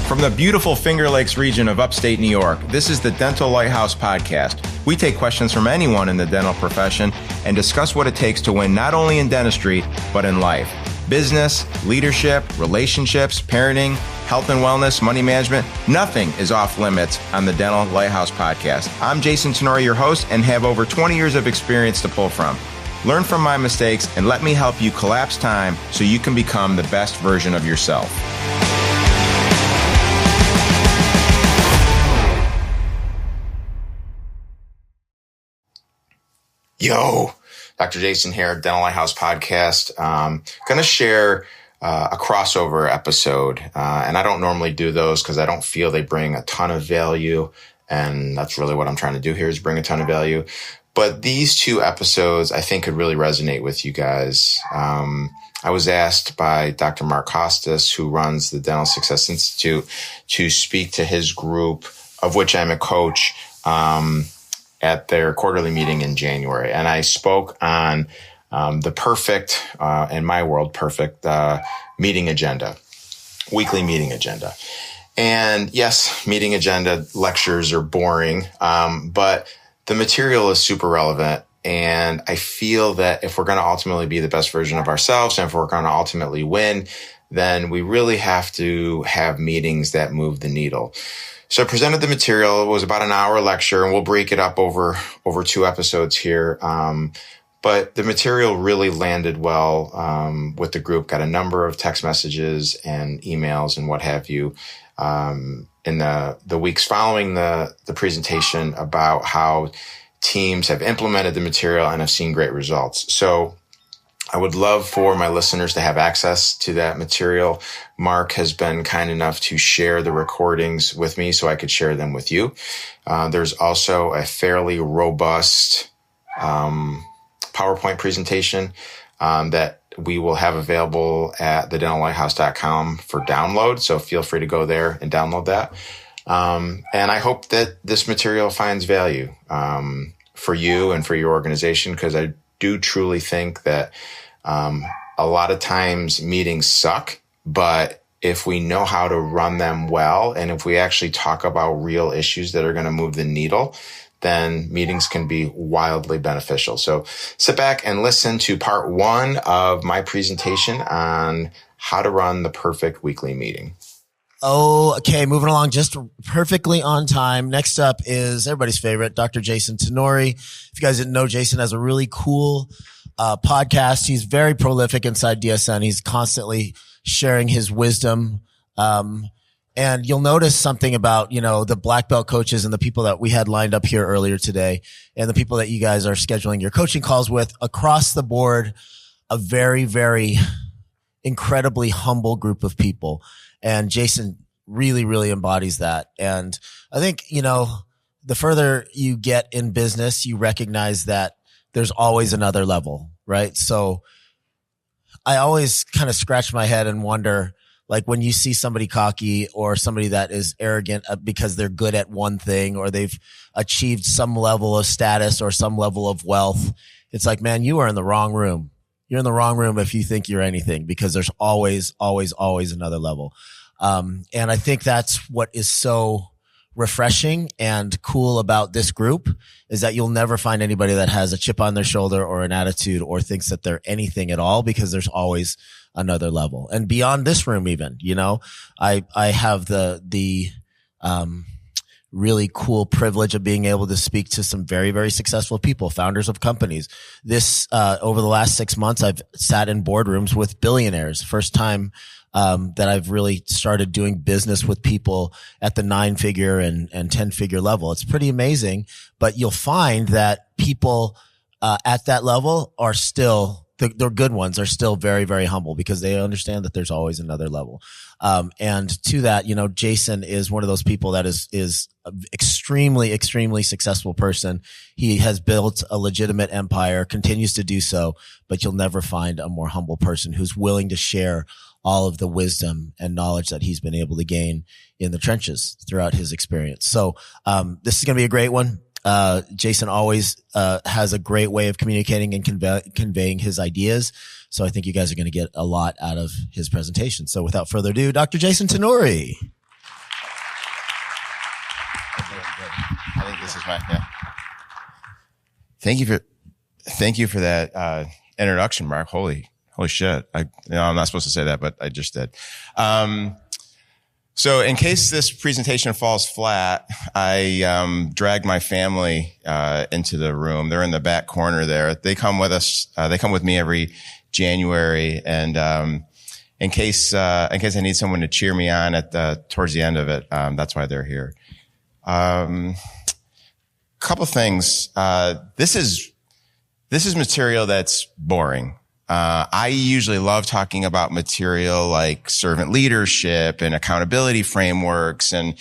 From the beautiful Finger Lakes region of upstate New York, this is the Dental Lighthouse Podcast. We take questions from anyone in the dental profession and discuss what it takes to win not only in dentistry, but in life. Business, leadership, relationships, parenting, health and wellness, money management, nothing is off limits on the Dental Lighthouse Podcast. I'm Jason Tenori, your host, and have over 20 years of experience to pull from. Learn from my mistakes and let me help you collapse time so you can become the best version of yourself. Yo, Dr. Jason here, Dental Lighthouse Podcast. Going to share a crossover episode, and I don't normally do those because I don't feel they bring a ton of value, and that's really what I'm trying to do here is bring a ton of value. But these two episodes I think could really resonate with you guys. I was asked by Dr. Mark Costas, who runs the Dental Success Institute, to speak to his group, of which I'm a coach, at their quarterly meeting in January. And I spoke on the perfect, in my world, perfect meeting agenda, weekly meeting agenda. And yes, meeting agenda lectures are boring, but the material is super relevant. And I feel that if we're going to ultimately be the best version of ourselves, and if we're going to ultimately win, then we really have to have meetings that move the needle. So I presented the material. It was about an hour lecture, and we'll break it up over two episodes here. But the material really landed well with the group. Got a number of text messages and emails and what have you in the weeks following the presentation about how teams have implemented the material and have seen great results. So I would love for my listeners to have access to that material. Mark has been kind enough to share the recordings with me so I could share them with you. There's also a fairly robust PowerPoint presentation that we will have available at thedentallighthouse.com for download. So feel free to go there and download that. And I hope that this material finds value for you and for your organization, because I do truly think that a lot of times meetings suck, but if we know how to run them well, and if we actually talk about real issues that are going to move the needle, then meetings can be wildly beneficial. So sit back and listen to part one of my presentation on how to run the perfect weekly meeting. Oh, okay. Moving along just perfectly on time. Next up is everybody's favorite, Dr. Jason Tenori. If you guys didn't know, Jason has a really cool podcast. He's very prolific inside DSN. He's constantly sharing his wisdom. And you'll notice something about, the black belt coaches and the people that we had lined up here earlier today and the people that you guys are scheduling your coaching calls with across the board, a very, very incredibly humble group of people. And Jason really, really embodies that. And I think, the further you get in business, you recognize that there's always another level, right? So I always kind of scratch my head and wonder, like when you see somebody cocky or somebody that is arrogant because they're good at one thing or they've achieved some level of status or some level of wealth, it's like, man, you are in the wrong room. You're in the wrong room if you think you're anything, because there's always, always, always another level. And I think that's what is so refreshing and cool about this group, is that you'll never find anybody that has a chip on their shoulder or an attitude or thinks that they're anything at all, because there's always another level. And beyond this room, even, I have the really cool privilege of being able to speak to some very, very successful people, founders of companies. Over the last 6 months, I've sat in boardrooms with billionaires. First time that I've really started doing business with people at the 9-figure and 10-figure level. It's pretty amazing, but you'll find that people at that level are still, the good ones are still very, very humble, because they understand that there's always another level. And to that, Jason is one of those people that is extremely, extremely successful person. He has built a legitimate empire, continues to do so, but you'll never find a more humble person who's willing to share all of the wisdom and knowledge that he's been able to gain in the trenches throughout his experience. So, this is going to be a great one. Jason always, has a great way of communicating and conveying his ideas. So I think you guys are going to get a lot out of his presentation. So without further ado, Dr. Jason Tenori. I think this is yeah. Thank you for that introduction, Mark. Holy shit! I'm not supposed to say that, but I just did. So in case this presentation falls flat, I dragged my family into the room. They're in the back corner there. They come with us. They come with me every January, and in case I need someone to cheer me on towards the end of it, that's why they're here. Couple things. This is material that's boring. I usually love talking about material like servant leadership and accountability frameworks and,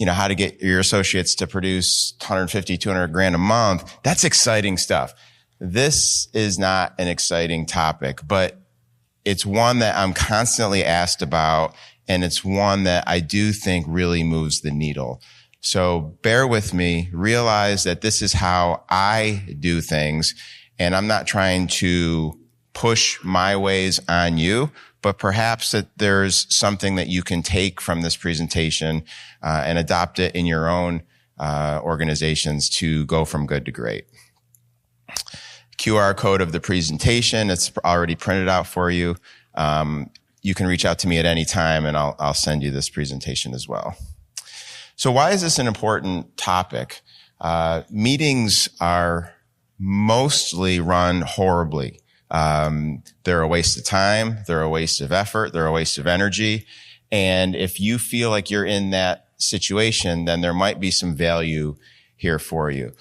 how to get your associates to produce 150, 200 grand a month. That's exciting stuff. This is not an exciting topic, but it's one that I'm constantly asked about, and it's one that I do think really moves the needle. So bear with me, realize that this is how I do things, and I'm not trying to push my ways on you, but perhaps that there's something that you can take from this presentation and adopt it in your own organizations to go from good to great. QR code of the presentation, it's already printed out for you. You can reach out to me at any time, and I'll send you this presentation as well. So why is this an important topic? Meetings are mostly run horribly. They're a waste of time. They're a waste of effort. They're a waste of energy. And if you feel like you're in that situation, then there might be some value here for you.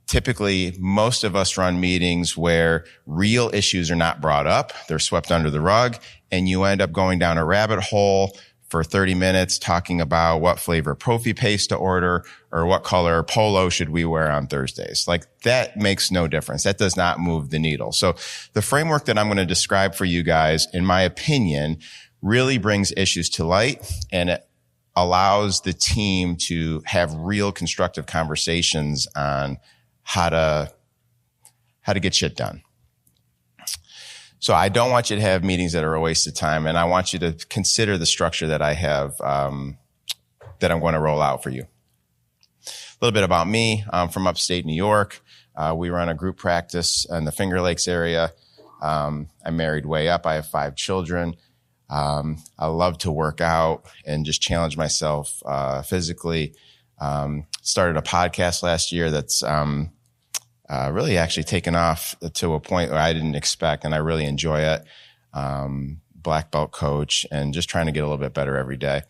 Typically, most of us run meetings where real issues are not brought up. They're swept under the rug, and you end up going down a rabbit hole for 30 minutes talking about what flavor Profi paste to order or what color polo should we wear on Thursdays. Like, that makes no difference. That does not move the needle. So the framework that I'm going to describe for you guys, in my opinion, really brings issues to light, and it allows the team to have real constructive conversations on how to get shit done. So I don't want you to have meetings that are a waste of time, and I want you to consider the structure that I have that I'm going to roll out for you. A little bit about me. I'm from upstate New York. We run a group practice in the Finger Lakes area. I'm married way up. I have 5 children. I love to work out and just challenge myself physically. Started a podcast last year that's really actually taken off to a point where I didn't expect, and I really enjoy it. Black belt coach, and just trying to get a little bit better every day.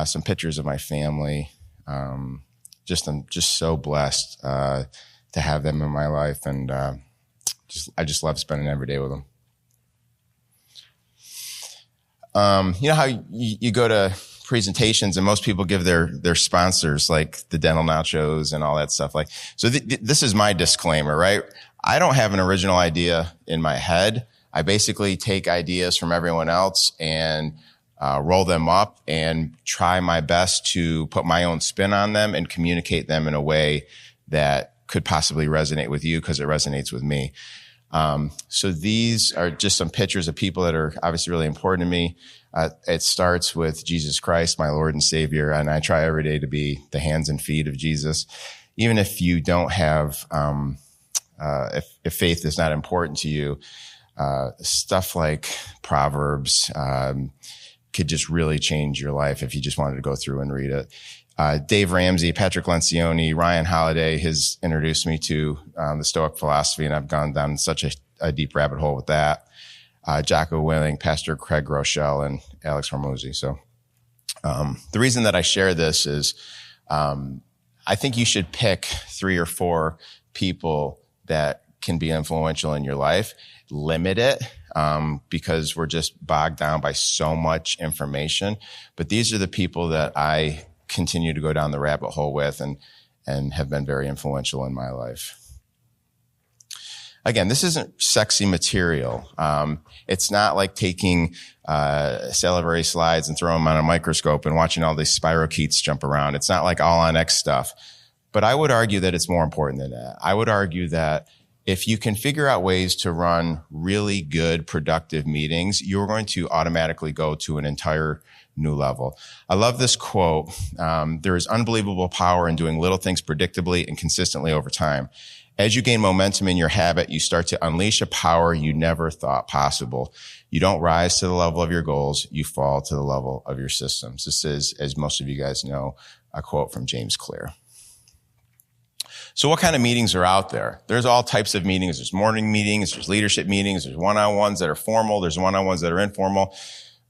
Some pictures of my family. I'm just so blessed to have them in my life, and I just love spending every day with them. You know how you go to presentations and most people give their sponsors like the dental nachos and all that stuff. Like, so this is my disclaimer, right? I don't have an original idea in my head. I basically take ideas from everyone else and roll them up and try my best to put my own spin on them and communicate them in a way that could possibly resonate with you because it resonates with me. So these are just some pictures of people that are obviously really important to me. It starts with Jesus Christ, my Lord and Savior, and I try every day to be the hands and feet of Jesus. Even if you don't have, if faith is not important to you, stuff like Proverbs could just really change your life if you just wanted to go through and read it. Dave Ramsey, Patrick Lencioni, Ryan Holiday has introduced me to the Stoic philosophy, and I've gone down such a deep rabbit hole with that. Jocko Willing, Pastor Craig Rochelle, and Alex Hormozy. So the reason that I share this is I think you should pick 3 or 4 people that can be influential in your life. Limit it because we're just bogged down by so much information. But these are the people that I continue to go down the rabbit hole with and have been very influential in my life. Again, this isn't sexy material. It's not like taking salivary slides and throwing them on a microscope and watching all these spirochetes jump around. It's not like all on X stuff. But I would argue that it's more important than that. I would argue that if you can figure out ways to run really good, productive meetings, you're going to automatically go to an entire new level. I love this quote. There is unbelievable power in doing little things predictably and consistently over time. As you gain momentum in your habit, you start to unleash a power you never thought possible. You don't rise to the level of your goals. You fall to the level of your systems. This is, as most of you guys know, a quote from James Clear. So what kind of meetings are out there? There's all types of meetings. There's morning meetings. There's leadership meetings. There's one-on-ones that are formal. There's one-on-ones that are informal.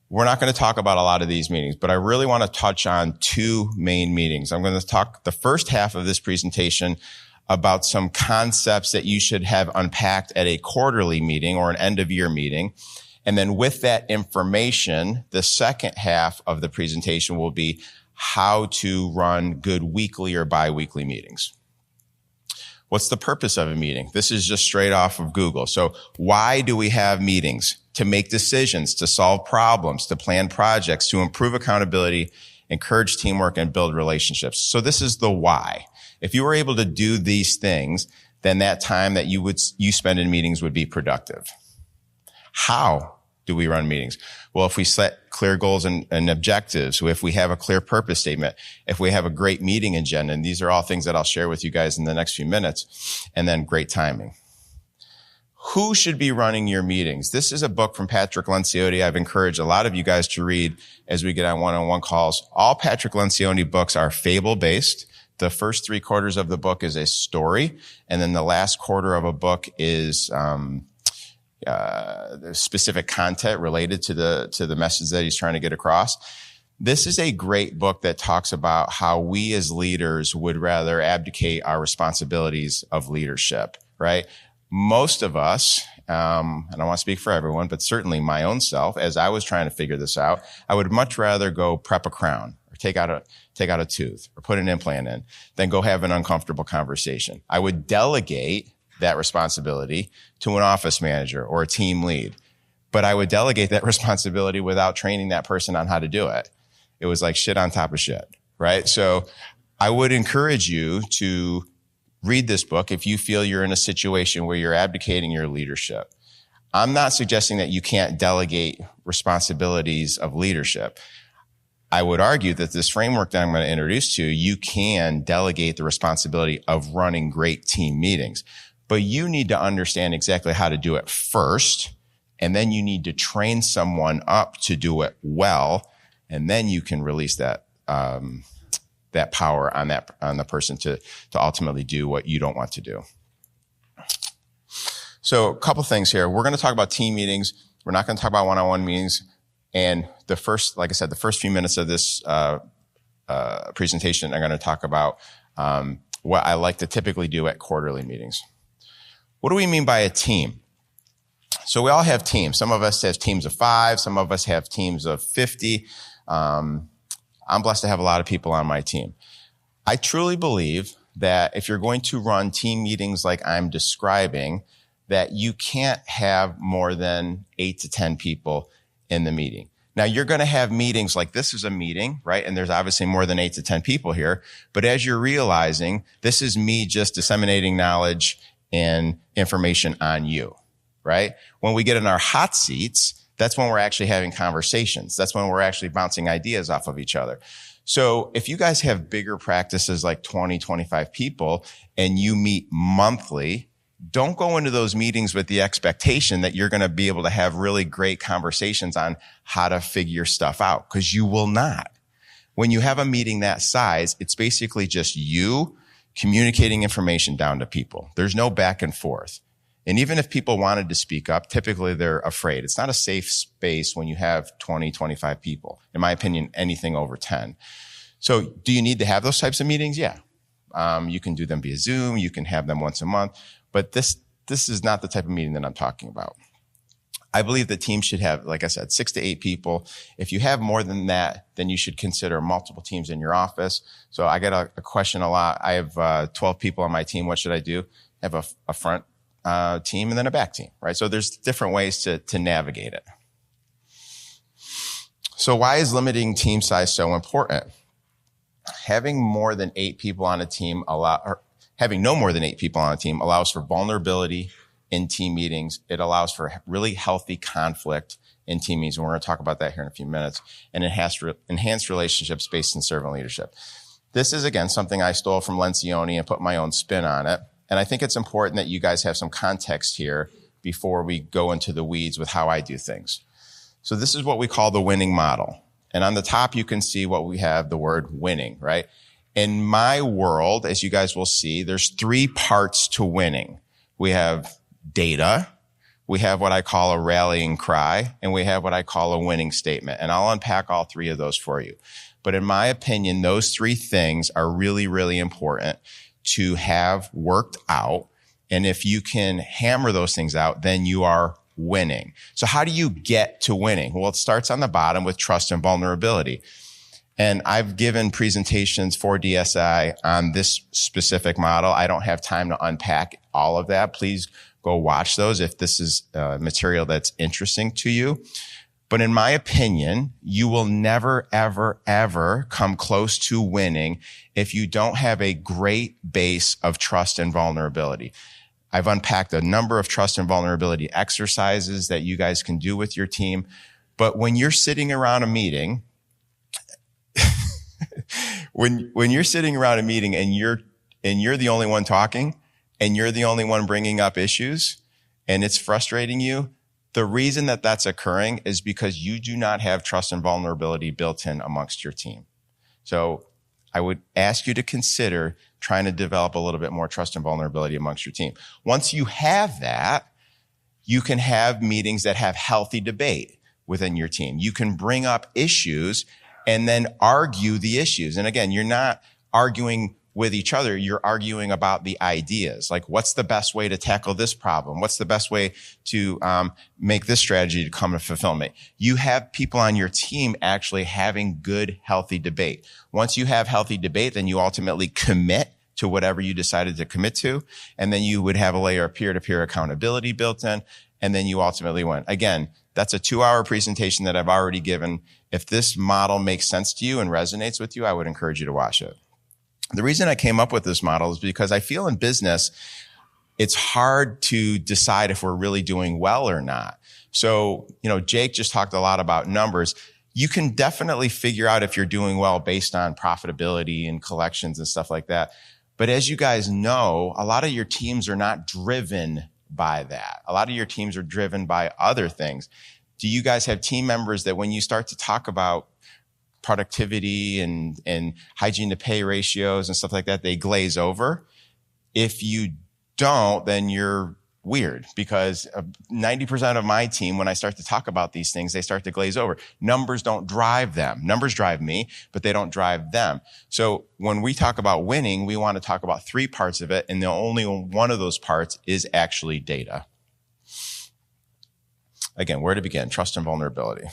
We're not going to talk about a lot of these meetings, but I really want to touch on two main meetings. I'm going to talk the first half of this presentation about some concepts that you should have unpacked at a quarterly meeting or an end of year meeting. And then with that information, the second half of the presentation will be how to run good weekly or bi-weekly meetings. What's the purpose of a meeting? This is just straight off of Google. So why do we have meetings? To make decisions, to solve problems, to plan projects, to improve accountability, encourage teamwork, and build relationships. So this is the why. If you were able to do these things, then that time that you spend in meetings would be productive. How do we run meetings? Well, if we set clear goals and objectives, if we have a clear purpose statement, if we have a great meeting agenda, and these are all things that I'll share with you guys in the next few minutes, and then great timing. Who should be running your meetings? This is a book from Patrick Lencioni. I've encouraged a lot of you guys to read as we get on one-on-one calls. All Patrick Lencioni books are fable-based. The first 3 quarters of the book is a story, and then the last quarter of a book is specific content related to the message that he's trying to get across. This is a great book that talks about how we as leaders would rather abdicate our responsibilities of leadership, right? Most of us, I don't want to speak for everyone, but certainly my own self, as I was trying to figure this out, I would much rather go prep a crown or take out a tooth or put an implant in than go have an uncomfortable conversation. I would delegate that responsibility to an office manager or a team lead, but I would delegate that responsibility without training that person on how to do it. It was like shit on top of shit, right? So I would encourage you to read this book if you feel you're in a situation where you're abdicating your leadership. I'm not suggesting that you can't delegate responsibilities of leadership. I would argue that this framework that I'm going to introduce to you can delegate the responsibility of running great team meetings, but you need to understand exactly how to do it first, and then you need to train someone up to do it well, and then you can release that that power on the person to ultimately do what you don't want to do. So a couple things here. We're going to talk about team meetings. We're not going to talk about one-on-one meetings. And the first few minutes of this presentation, I'm going to talk about what I like to typically do at quarterly meetings. What do we mean by a team? So we all have teams. Some of us have teams of 5. Some of us have teams of 50. I'm blessed to have a lot of people on my team. I truly believe that if you're going to run team meetings like I'm describing, that you can't have more than 8 to 10 people in the meeting. Now, you're going to have meetings like this is a meeting, right? And there's obviously more than 8 to 10 people here. But as you're realizing, this is me just disseminating knowledge and information on you, right? When we get in our hot seats, that's when we're actually having conversations. That's when we're actually bouncing ideas off of each other. So if you guys have bigger practices like 20, 25 people and you meet monthly, don't go into those meetings with the expectation that you're going to be able to have really great conversations on how to figure stuff out, because you will not. When you have a meeting that size, it's basically just you communicating information down to people. There's no back and forth. And even if people wanted to speak up, typically they're afraid. It's not a safe space when you have 20, 25 people. In my opinion, anything over 10. So do you need to have those types of meetings? Yeah. You can do them via Zoom. You can have them once a month. But this is not the type of meeting that I'm talking about. I believe that teams should have, like I said, 6 to 8 people. If you have more than that, then you should consider multiple teams in your office. So I get a question a lot. I have 12 people on my team. What should I do? I have a front team and then a back team, right? So there's different ways to navigate it. So why is limiting team size so important? Having more than 8 people on a team having no more than 8 people on a team allows for vulnerability, in team meetings. It allows for really healthy conflict in team meetings. And we're going to talk about that here in a few minutes, and enhanced relationships based in servant leadership. This is, again, something I stole from Lencioni and put my own spin on it. And I think it's important that you guys have some context here before we go into the weeds with how I do things. So this is what we call the winning model. And on the top, you can see what we have, the word winning, right? In my world, as you guys will see, there's 3 parts to winning. We have data, we have what I call a rallying cry, and we have what I call a winning statement. And I'll unpack all 3 of those for you. But in my opinion, those 3 things are really, really important to have worked out. And if you can hammer those things out, then you are winning. So how do you get to winning? Well, it starts on the bottom with trust and vulnerability. And I've given presentations for DSI on this specific model. I don't have time to unpack all of that. Please go watch those if this is material that's interesting to you. But in my opinion, you will never, ever, ever come close to winning if you don't have a great base of trust and vulnerability. I've unpacked a number of trust and vulnerability exercises that you guys can do with your team. But when you're sitting around a meeting, when you're sitting around a meeting and you're the only one talking and you're the only one bringing up issues and it's frustrating you, the reason that that's occurring is because you do not have trust and vulnerability built in amongst your team. So I would ask you to consider trying to develop a little bit more trust and vulnerability amongst your team. Once you have that, you can have meetings that have healthy debate within your team. You can bring up issues and then argue the issues. And again, you're not arguing with each other, you're arguing about the ideas. Like, what's the best way to tackle this problem? What's the best way to make this strategy to come to fulfillment? You have people on your team actually having good, healthy debate. Once you have healthy debate, then you ultimately commit to whatever you decided to commit to. And then you would have a layer of peer-to-peer accountability built in. And then you ultimately win. Again, that's a 2-hour presentation that I've already given. If this model makes sense to you and resonates with you, I would encourage you to watch it. The reason I came up with this model is because I feel in business, it's hard to decide if we're really doing well or not. So, Jake just talked a lot about numbers. You can definitely figure out if you're doing well based on profitability and collections and stuff like that. But as you guys know, a lot of your teams are not driven by that. A lot of your teams are driven by other things. Do you guys have team members that when you start to talk about productivity and hygiene to pay ratios and stuff like that, they glaze over? If you don't, then you're weird, because 90% of my team, when I start to talk about these things, they start to glaze over. Numbers don't drive them. Numbers drive me, but they don't drive them. So when we talk about winning, we want to talk about 3 parts of it, and the only one of those parts is actually data. Again, where to begin? Trust and vulnerability.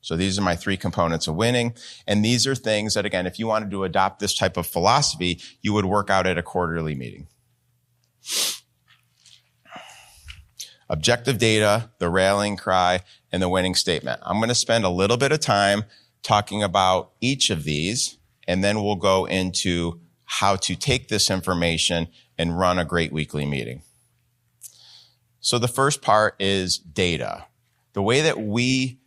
So these are my 3 components of winning. And these are things that, again, if you wanted to adopt this type of philosophy, you would work out at a quarterly meeting. Objective data, the rallying cry, and the winning statement. I'm going to spend a little bit of time talking about each of these, and then we'll go into how to take this information and run a great weekly meeting. So the first part is data. The way that we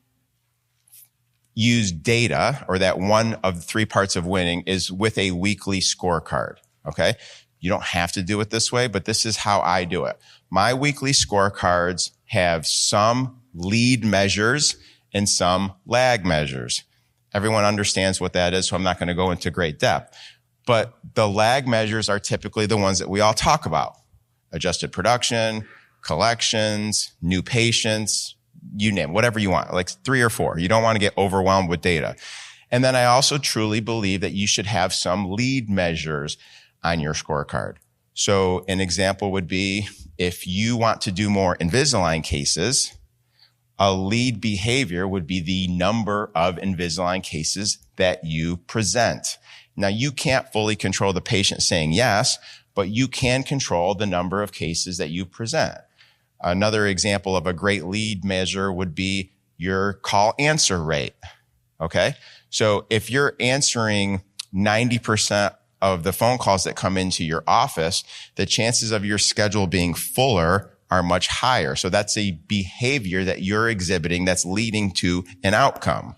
use data, or that one of the 3 parts of winning, is with a weekly scorecard. Okay. You don't have to do it this way, but this is how I do it. My weekly scorecards have some lead measures and some lag measures. Everyone understands what that is, so I'm not going to go into great depth. But the lag measures are typically the ones that we all talk about. Adjusted production, collections, new patients, you name it, whatever you want, like 3 or 4. You don't want to get overwhelmed with data. And then I also truly believe that you should have some lead measures on your scorecard. So an example would be, if you want to do more Invisalign cases, a lead behavior would be the number of Invisalign cases that you present. Now, you can't fully control the patient saying yes, but you can control the number of cases that you present. Another example of a great lead measure would be your call answer rate. Okay. So if you're answering 90% of the phone calls that come into your office, the chances of your schedule being fuller are much higher. So that's a behavior that you're exhibiting that's leading to an outcome.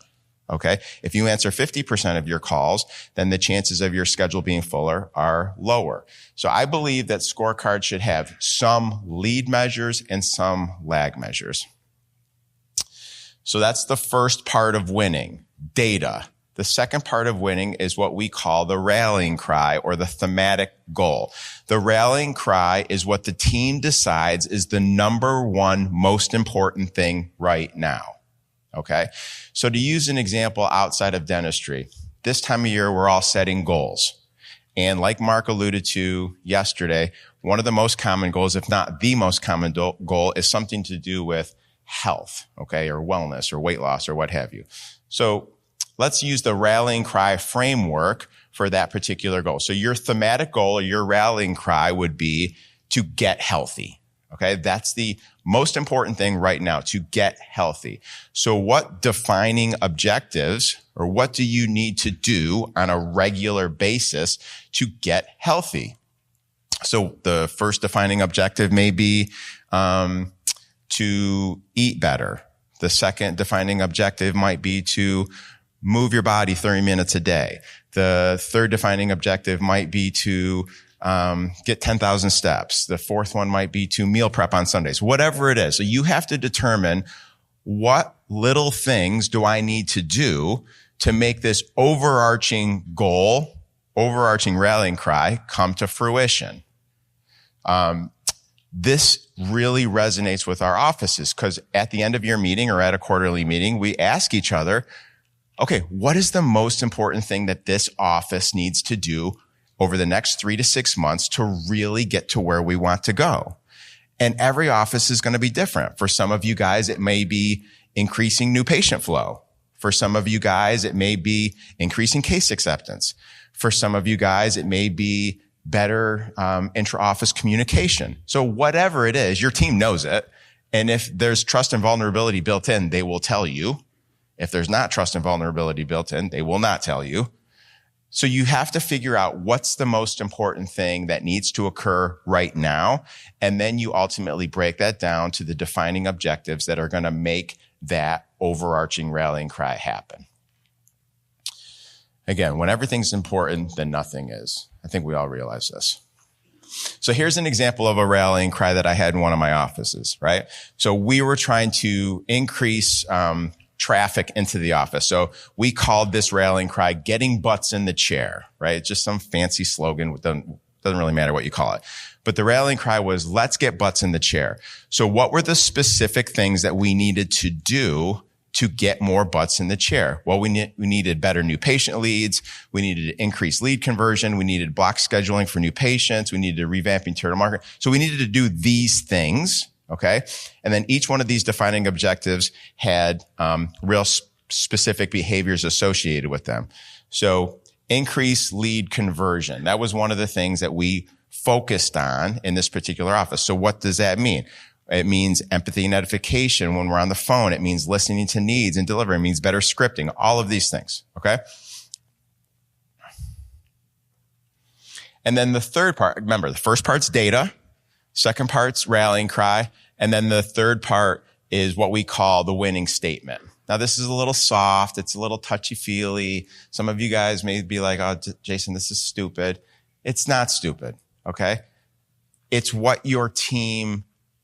Okay. If you answer 50% of your calls, then the chances of your schedule being fuller are lower. So I believe that scorecards should have some lead measures and some lag measures. So that's the first part of winning, data. The second part of winning is what we call the rallying cry or the thematic goal. The rallying cry is what the team decides is the number one most important thing right now. Okay. So to use an example outside of dentistry, this time of year, we're all setting goals. And like Mark alluded to yesterday, one of the most common goals, if not the most common goal, is something to do with health, okay, or wellness or weight loss or what have you. So let's use the rallying cry framework for that particular goal. So your thematic goal or your rallying cry would be to get healthy. Okay. That's the most important thing right now, to get healthy. So what defining objectives or what do you need to do on a regular basis to get healthy? So the first defining objective may be, to eat better. The second defining objective might be to move your body 30 minutes a day. The third defining objective might be to get 10,000 steps. The fourth one might be to meal prep on Sundays, whatever it is. So you have to determine what little things do I need to do to make this overarching goal, overarching rallying cry come to fruition. This really resonates with our offices because at the end of your meeting or at a quarterly meeting, we ask each other, okay, what is the most important thing that this office needs to do over the next 3 to 6 months to really get to where we want to go? And every office is going to be different. For some of you guys, it may be increasing new patient flow. For some of you guys, it may be increasing case acceptance. For some of you guys, it may be better intra-office communication. So whatever it is, your team knows it. And if there's trust and vulnerability built in, they will tell you. If there's not trust and vulnerability built in, they will not tell you. So you have to figure out what's the most important thing that needs to occur right now. And then you ultimately break that down to the defining objectives that are going to make that overarching rallying cry happen. Again, when everything's important, then nothing is. I think we all realize this. So here's an example of a rallying cry that I had in one of my offices, right? So we were trying to increase traffic into the office. So we called this rallying cry, getting butts in the chair, right? It's just some fancy slogan. Doesn't really matter what you call it. But the rallying cry was, let's get butts in the chair. So what were the specific things that we needed to do to get more butts in the chair? Well, we needed better new patient leads. We needed to increase lead conversion. We needed block scheduling for new patients. We needed to revamp internal market. So we needed to do these things. Okay. And then each one of these defining objectives had, real specific behaviors associated with them. So increase lead conversion. That was one of the things that we focused on in this particular office. So what does that mean? It means empathy and edification when we're on the phone. It means listening to needs and delivery. It means better scripting, all of these things. Okay. And then the third part, remember, the first part's data. Second part's rallying cry. And then the third part is what we call the winning statement. Now, this is a little soft. It's a little touchy-feely. Some of you guys may be like, oh, Jason, this is stupid. It's not stupid. Okay. It's what your team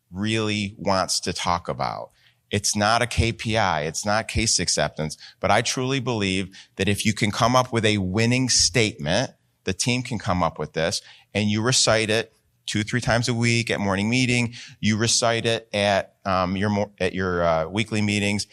really wants to talk about. It's not a KPI. It's not case acceptance, but I truly believe that if you can come up with a winning statement, the team can come up with this and you recite it 2-3 times a week at morning meeting. You recite it at your weekly meetings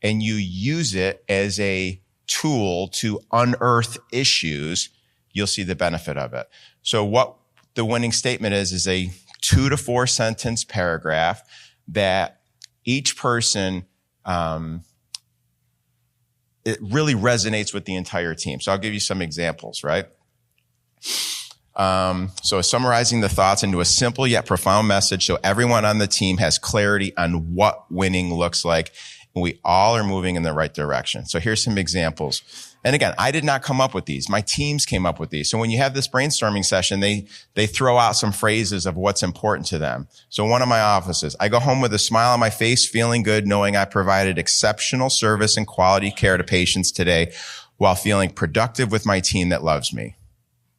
and you use it as a tool to unearth issues. You'll see the benefit of it. So what the winning statement is a 2 to 4 sentence paragraph that each person, it really resonates with the entire team. So I'll give you some examples, right? So summarizing the thoughts into a simple yet profound message so everyone on the team has clarity on what winning looks like. and we all are moving in the right direction. So here's some examples. And again, I did not come up with these. My teams came up with these. So when you have this brainstorming session, they throw out some phrases of what's important to them. So one of my offices, I go home with a smile on my face, feeling good, knowing I provided exceptional service and quality care to patients today while feeling productive with my team that loves me.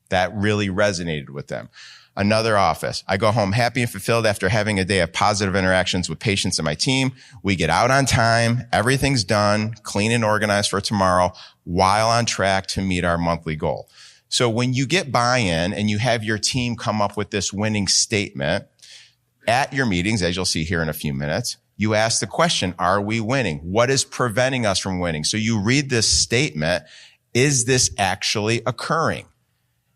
That really resonated with them. Another office, I go home happy and fulfilled after having a day of positive interactions with patients and my team. We get out on time. Everything's done, clean and organized for tomorrow while on track to meet our monthly goal. So when you get buy-in and you have your team come up with this winning statement at your meetings, as you'll see here in a few minutes, you ask the question, are we winning? What is preventing us from winning? So you read this statement, is this actually occurring?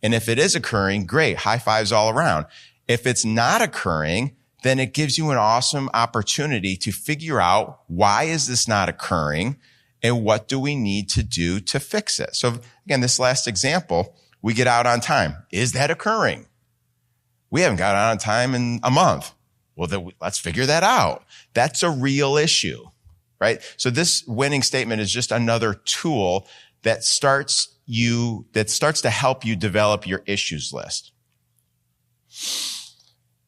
And if it is occurring, great, high fives all around. If it's not occurring, then it gives you an awesome opportunity to figure out why is this not occurring and what do we need to do to fix it. So again, this last example, we get out on time. Is that occurring? We haven't got out on time in a month. Well, then let's figure that out. That's a real issue, right? So this winning statement is just another tool that starts to help you develop your issues list.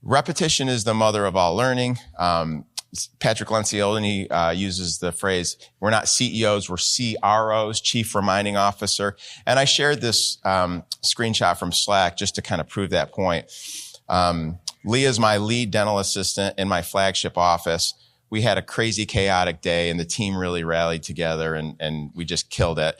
Repetition is the mother of all learning. Patrick Lencioni uses the phrase, we're not CEOs, we're CROs, Chief Reminding Officer. And I shared this screenshot from Slack just to kind of prove that point. Leah's my lead dental assistant in my flagship office. We had a crazy, chaotic day, and the team really rallied together, and we just killed it.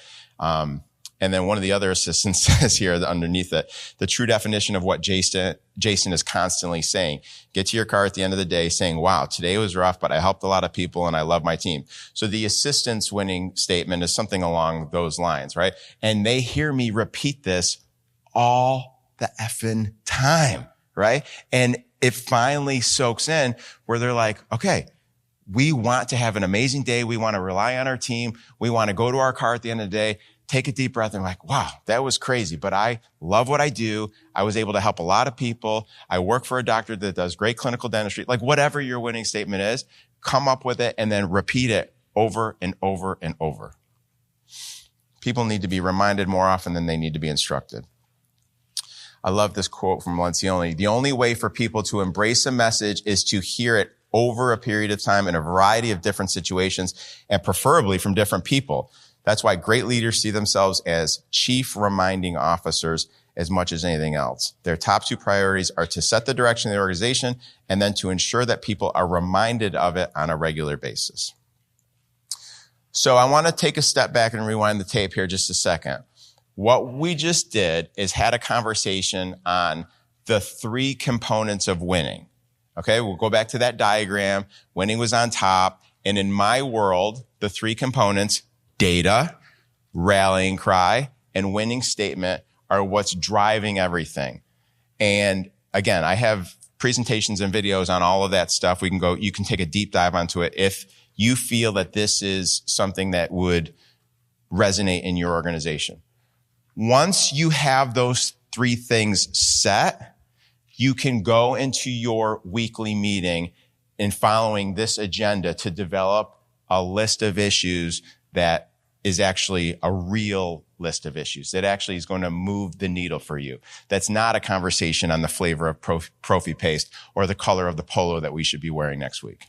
And then one of the other assistants says here underneath it, the true definition of what Jason is constantly saying. Get to your car at the end of the day saying, wow, today was rough, but I helped a lot of people and I love my team. So the assistant's winning statement is something along those lines, right? And they hear me repeat this all the effing time, right? And it finally soaks in where they're like, okay, we want to have an amazing day. We want to rely on our team. We want to go to our car at the end of the day, take a deep breath and like, wow, that was crazy, but I love what I do. I was able to help a lot of people. I work for a doctor that does great clinical dentistry. Like whatever your winning statement is, come up with it and then repeat it over and over and over. People need to be reminded more often than they need to be instructed. I love this quote from Lencioni. The only way for people to embrace a message is to hear it over a period of time in a variety of different situations and preferably from different people. That's why great leaders see themselves as chief reminding officers as much as anything else. Their top two priorities are to set the direction of the organization and then to ensure that people are reminded of it on a regular basis. So I want to take a step back and rewind the tape here just a second. What we just did is had a conversation on the three components of winning. Okay, we'll go back to that diagram. Winning was on top. And in my world, the three components, data, rallying cry, and winning statement are what's driving everything. And again, I have presentations and videos on all of that stuff. You can take a deep dive onto it if you feel that this is something that would resonate in your organization. Once you have those three things set, you can go into your weekly meeting and following this agenda to develop a list of issues that is actually a real list of issues that actually is going to move the needle for you. That's not a conversation on the flavor of Profi paste or the color of the polo that we should be wearing next week.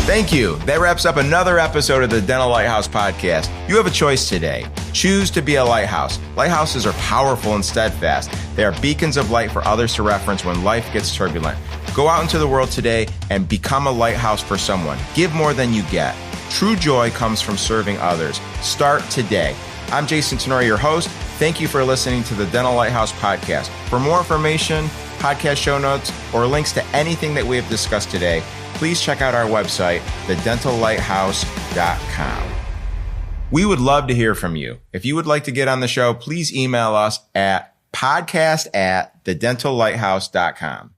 Thank you. That wraps up another episode of the Dental Lighthouse podcast. You have a choice today. Choose to be a lighthouse. Lighthouses are powerful and steadfast. They are beacons of light for others to reference when life gets turbulent. Go out into the world today and become a lighthouse for someone. Give more than you get. True joy comes from serving others. Start today. I'm Jason Tenori, your host. Thank you for listening to the Dental Lighthouse podcast. For more information, podcast show notes, or links to anything that we have discussed today, please check out our website, thedentallighthouse.com. We would love to hear from you. If you would like to get on the show, please email us at podcast@thedentallighthouse.com.